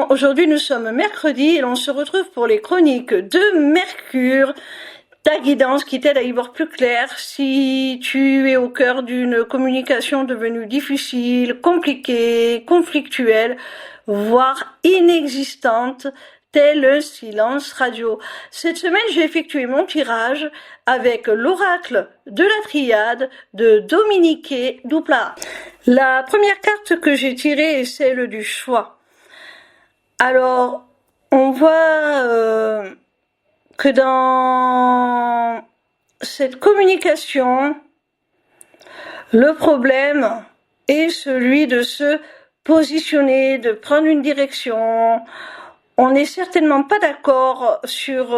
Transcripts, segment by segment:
Bon, aujourd'hui nous sommes mercredi et l'on se retrouve pour les chroniques de Mercure, ta guidance qui t'aide à y voir plus clair si tu es au cœur d'une communication devenue difficile, compliquée, conflictuelle, voire inexistante, tel un silence radio. Cette semaine, j'ai effectué mon tirage avec l'oracle de la triade de Dominique Douplat. La première carte que j'ai tirée est celle du choix. Alors, on voit que dans cette communication, le problème est celui de se positionner, de prendre une direction. On n'est certainement pas d'accord sur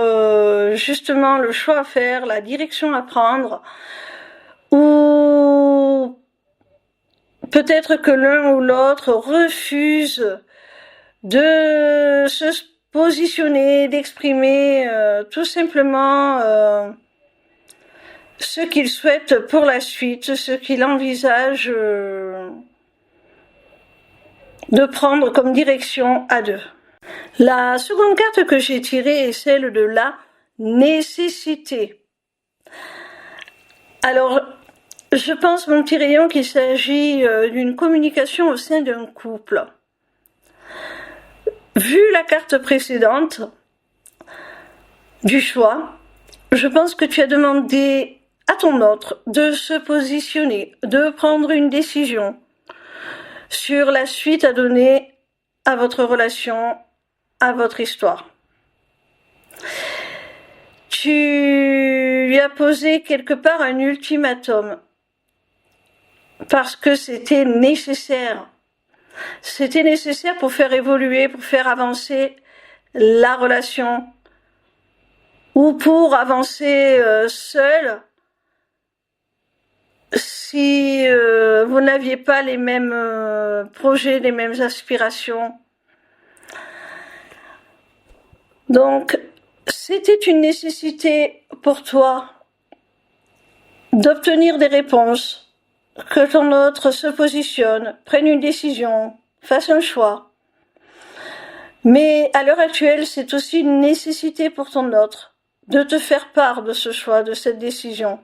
justement le choix à faire, la direction à prendre, ou peut-être que l'un ou l'autre refuse de se positionner, d'exprimer tout simplement ce qu'il souhaite pour la suite, ce qu'il envisage de prendre comme direction à deux. La seconde carte que j'ai tirée est celle de la nécessité. Alors, je pense, mon petit rayon, qu'il s'agit d'une communication au sein d'un couple. Vu la carte précédente du choix, je pense que tu as demandé à ton autre de se positionner, de prendre une décision sur la suite à donner à votre relation, à votre histoire. Tu lui as posé quelque part un ultimatum parce que c'était nécessaire. C'était nécessaire pour faire évoluer, pour faire avancer la relation ou pour avancer seul si vous n'aviez pas les mêmes projets, les mêmes aspirations. Donc, c'était une nécessité pour toi d'obtenir des réponses, que ton autre se positionne, prenne une décision, fasse un choix. Mais à l'heure actuelle, c'est aussi une nécessité pour ton autre de te faire part de ce choix, de cette décision.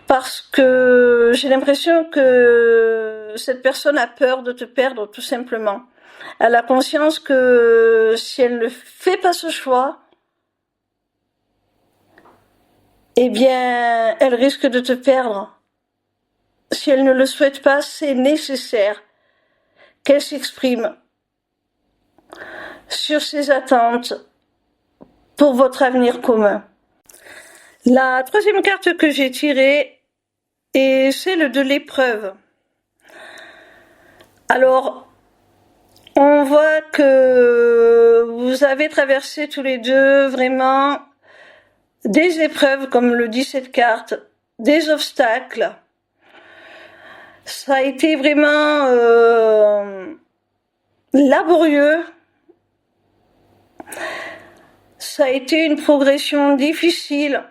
Parce que j'ai l'impression que cette personne a peur de te perdre, tout simplement. Elle a conscience que si elle ne fait pas ce choix, eh bien, elle risque de te perdre. Si elle ne le souhaite pas, c'est nécessaire qu'elle s'exprime sur ses attentes pour votre avenir commun. La troisième carte que j'ai tirée est celle de l'épreuve. Alors, on voit que vous avez traversé tous les deux vraiment des épreuves, comme le dit cette carte, des obstacles. Ça a été vraiment laborieux. Ça a été une progression difficile.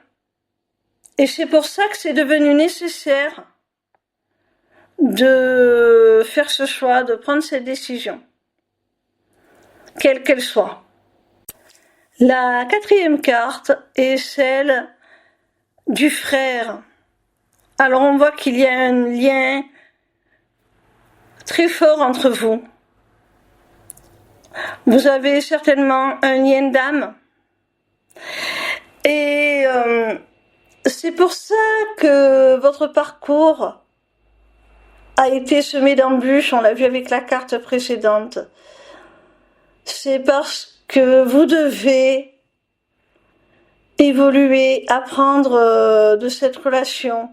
Et c'est pour ça que c'est devenu nécessaire de faire ce choix, de prendre cette décision, quelle qu'elle soit. La quatrième carte est celle du frère. Alors on voit qu'il y a un lien très fort entre vous. Vous avez certainement un lien d'âme. Et c'est pour ça que votre parcours a été semé d'embûches, on l'a vu avec la carte précédente. C'est parce que vous devez évoluer, apprendre de cette relation.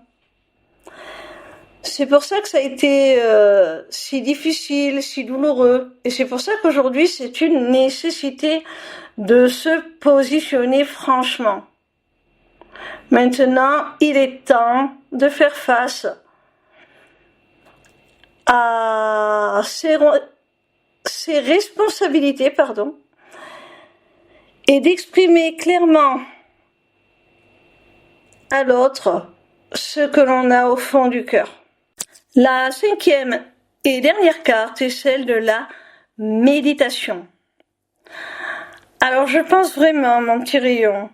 C'est pour ça que ça a été si difficile, si douloureux. Et c'est pour ça qu'aujourd'hui, c'est une nécessité de se positionner franchement. Maintenant, il est temps de faire face à ses responsabilités, et d'exprimer clairement à l'autre ce que l'on a au fond du cœur. La cinquième et dernière carte est celle de la méditation. Alors je pense vraiment, mon petit rayon,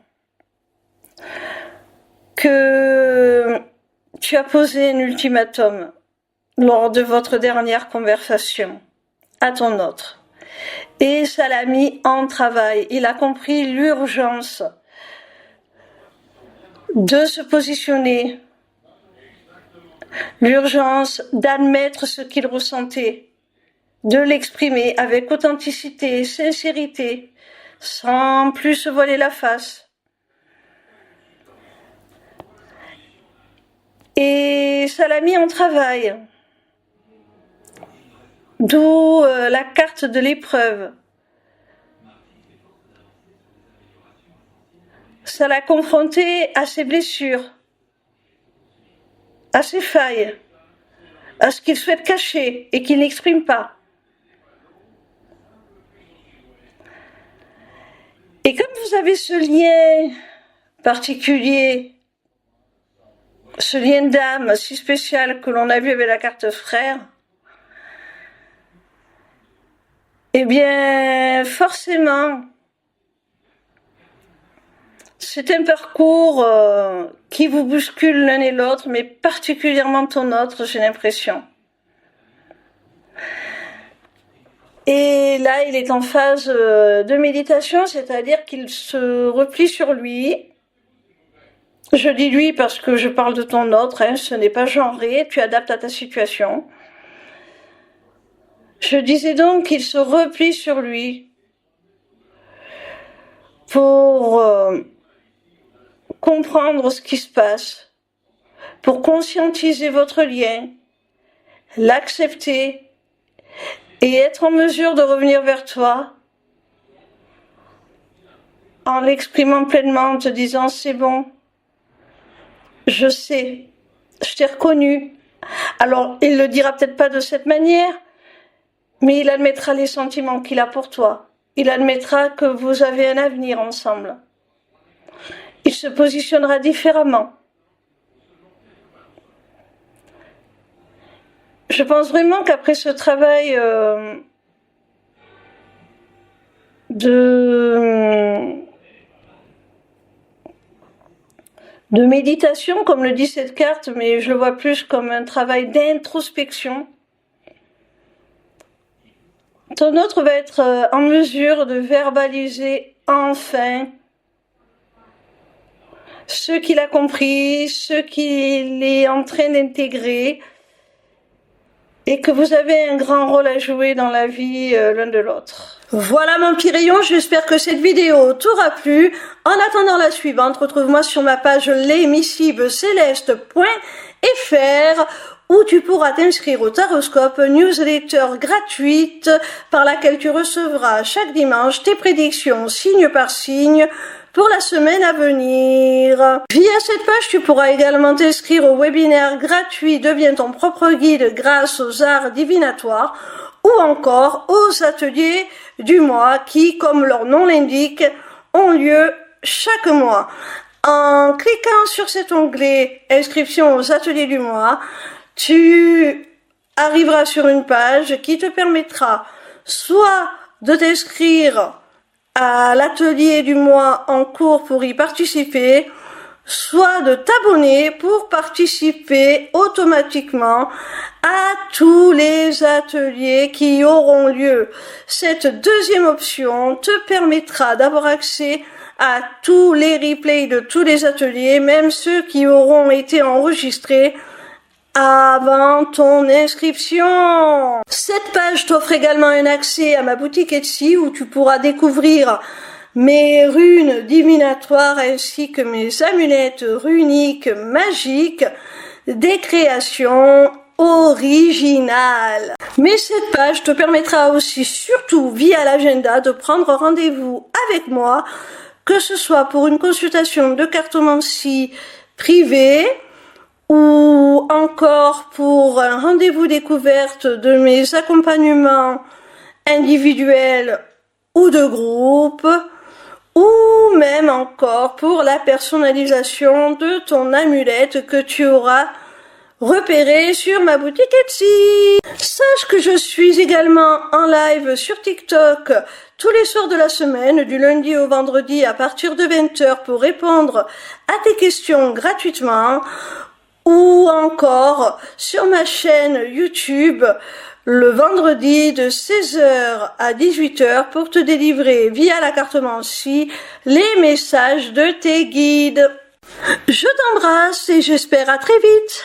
que tu as posé un ultimatum lors de votre dernière conversation à ton autre. Et ça l'a mis en travail. Il a compris l'urgence de se positionner, l'urgence d'admettre ce qu'il ressentait, de l'exprimer avec authenticité, sincérité, sans plus se voiler la face. Et ça l'a mis en travail. D'où la carte de l'épreuve. Ça l'a confronté à ses blessures, à ses failles, à ce qu'il souhaite cacher et qu'il n'exprime pas. Et comme vous avez ce lien particulier, ce lien d'âme si spécial que l'on a vu avec la carte frère, eh bien, forcément, c'est un parcours qui vous bouscule l'un et l'autre, mais particulièrement ton autre, j'ai l'impression. Et là, il est en phase de méditation, c'est-à-dire qu'il se replie sur lui. Je dis lui parce que je parle de ton autre, hein, ce n'est pas genré, tu adaptes à ta situation. Je disais donc qu'il se replie sur lui pour comprendre ce qui se passe, pour conscientiser votre lien, l'accepter et être en mesure de revenir vers toi en l'exprimant pleinement, en te disant c'est bon, je sais, je t'ai reconnu. Alors il le dira peut-être pas de cette manière, mais il admettra les sentiments qu'il a pour toi. Il admettra que vous avez un avenir ensemble. Il se positionnera différemment. Je pense vraiment qu'après ce travail de méditation, comme le dit cette carte, mais je le vois plus comme un travail d'introspection, ton autre va être en mesure de verbaliser enfin ce qu'il a compris, ce qu'il est en train d'intégrer, et que vous avez un grand rôle à jouer dans la vie l'un de l'autre. Voilà mon petit rayon, j'espère que cette vidéo t'aura plu. En attendant la suivante, retrouve-moi sur ma page lesmissiblecéleste.fr où tu pourras t'inscrire au Taroscope, newsletter gratuite par laquelle tu recevras chaque dimanche tes prédictions signe par signe pour la semaine à venir. Via cette page, tu pourras également t'inscrire au webinaire gratuit Deviens ton propre guide grâce aux arts divinatoires ou encore aux ateliers du mois qui, comme leur nom l'indique, ont lieu chaque mois. En cliquant sur cet onglet Inscription aux ateliers du mois, tu arriveras sur une page qui te permettra soit de t'inscrire à l'atelier du mois en cours pour y participer, soit de t'abonner pour participer automatiquement à tous les ateliers qui auront lieu. Cette deuxième option te permettra d'avoir accès à tous les replays de tous les ateliers, même ceux qui auront été enregistrés avant ton inscription. Cette page t'offre également un accès à ma boutique Etsy où tu pourras découvrir mes runes divinatoires ainsi que mes amulettes runiques magiques, des créations originales. Mais cette page te permettra aussi, surtout via l'agenda, de prendre rendez-vous avec moi, que ce soit pour une consultation de cartomancie privée, ou encore pour un rendez-vous découverte de mes accompagnements individuels ou de groupe, ou même encore pour la personnalisation de ton amulette que tu auras repérer sur ma boutique Etsy. Sache que je suis également en live sur TikTok tous les soirs de la semaine, du lundi au vendredi à partir de 20h pour répondre à tes questions gratuitement, ou encore sur ma chaîne YouTube le vendredi de 16h à 18h pour te délivrer via la cartomancie les messages de tes guides. Je t'embrasse et j'espère à très vite.